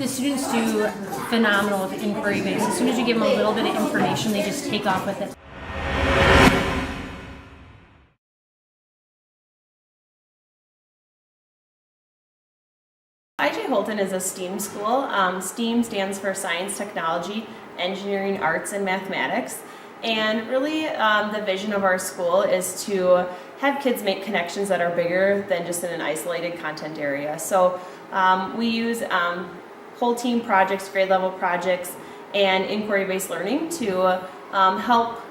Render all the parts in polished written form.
The students do phenomenal with inquiry based. As soon as you give them a little bit of information, they just take off with it. IJ Holton is a STEAM school. STEAM stands for Science, Technology, Engineering, Arts, and Mathematics. And really the vision of our school is to have kids make connections that are bigger than just in an isolated content area. So we use whole team projects, grade level projects, and inquiry-based learning to help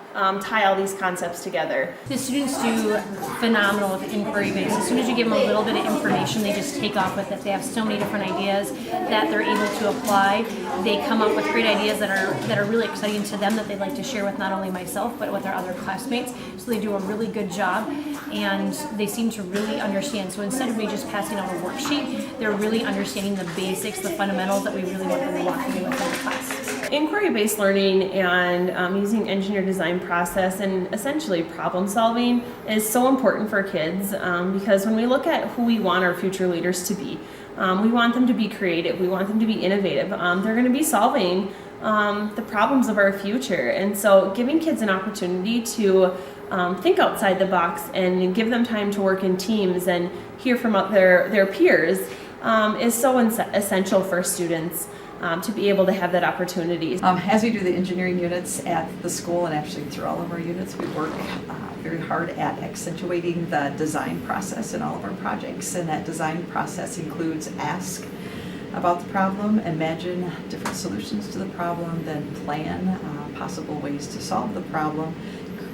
tie all these concepts together. The students do phenomenal with inquiry based. As soon as you give them a little bit of information, they just take off with it. They have so many different ideas that they're able to apply. They come up with great ideas that are really exciting to them that they'd like to share with not only myself but with our other classmates. So they do a really good job and they seem to really understand. So instead of me just passing out a worksheet, they're really understanding the basics, the fundamentals that we really want them to walk away with in the class. Inquiry-based learning and using engineer design process and essentially problem solving is so important for kids because when we look at who we want our future leaders to be, we want them to be creative, we want them to be innovative. They're going to be solving the problems of our future, and so giving kids an opportunity to think outside the box and give them time to work in teams and hear from their peers is so essential for students. To be able to have that opportunity. As we do the engineering units at the school and actually through all of our units, we work very hard at accentuating the design process in all of our projects. And that design process includes ask about the problem, imagine different solutions to the problem, then plan possible ways to solve the problem,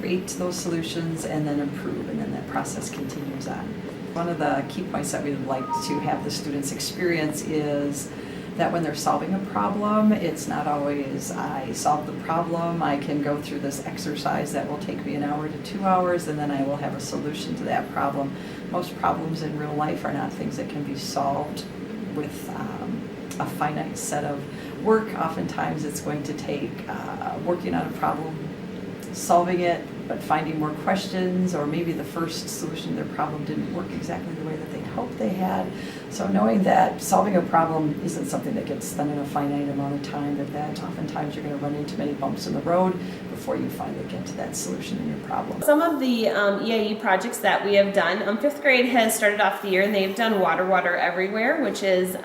create those solutions, and then improve, and then that process continues on. One of the key points that we would like to have the students experience is that when they're solving a problem, it's not always, I solved the problem, I can go through this exercise that will take me an hour to 2 hours, and then I will have a solution to that problem. Most problems in real life are not things that can be solved with a finite set of work. Oftentimes it's going to take working on a problem, solving it, but finding more questions, or maybe the first solution to their problem didn't work exactly the way that they'd hoped they had. So knowing that solving a problem isn't something that gets done in a finite amount of time, that oftentimes you're going to run into many bumps in the road before you finally get to that solution in your problem. Some of the EIE projects that we have done, 5th grade has started off the year and they've done Water Everywhere, which is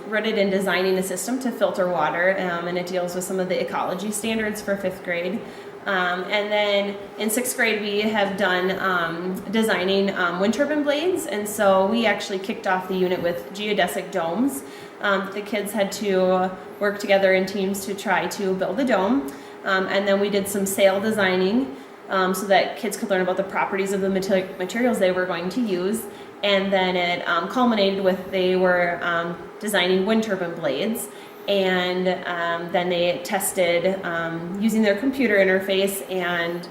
rooted in designing a system to filter water, and it deals with some of the ecology standards for 5th grade. And then in 6th grade we have done designing wind turbine blades, and so we actually kicked off the unit with geodesic domes. The kids had to work together in teams to try to build a dome, and then we did some sail designing so that kids could learn about the properties of the materials they were going to use, and then it culminated with they were designing wind turbine blades. And then they tested using their computer interface and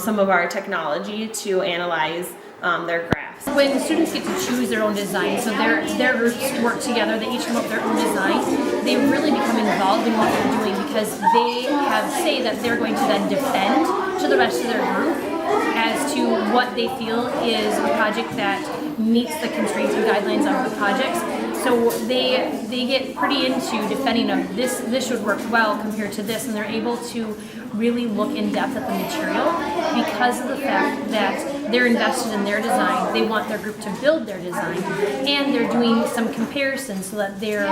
some of our technology to analyze their graphs. When the students get to choose their own design, so their groups work together, they each come up with their own design, they really become involved in what they're doing because they have say that they're going to then defend to the rest of their group as to what they feel is a project that meets the constraints and guidelines of the projects. So they get pretty into defending of this should work well compared to this, and they're able to really look in depth at the material because of the fact that they're invested in their design. They want their group to build their design, and they're doing some comparisons so that they're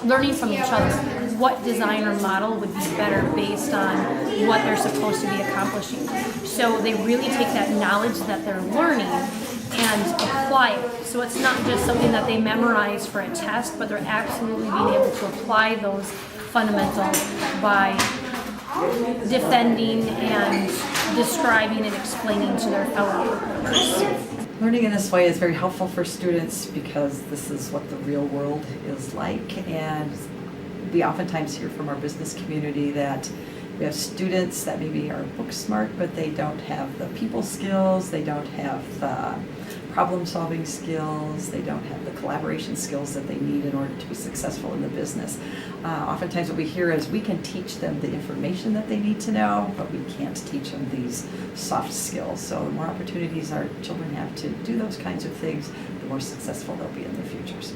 learning from each other what design or model would be better based on what they're supposed to be accomplishing. So they really take that knowledge that they're learning and apply it. So it's not just something that they memorize for a test, but they're absolutely being able to apply those fundamentals by defending and describing and explaining to their fellow workers. Learning in this way is very helpful for students because this is what the real world is like, and we oftentimes hear from our business community that we have students that maybe are book smart, but they don't have the people skills, they don't have the problem solving skills, they don't have the collaboration skills that they need in order to be successful in the business. Oftentimes what we hear is we can teach them the information that they need to know, but we can't teach them these soft skills. So the more opportunities our children have to do those kinds of things, the more successful they'll be in their futures.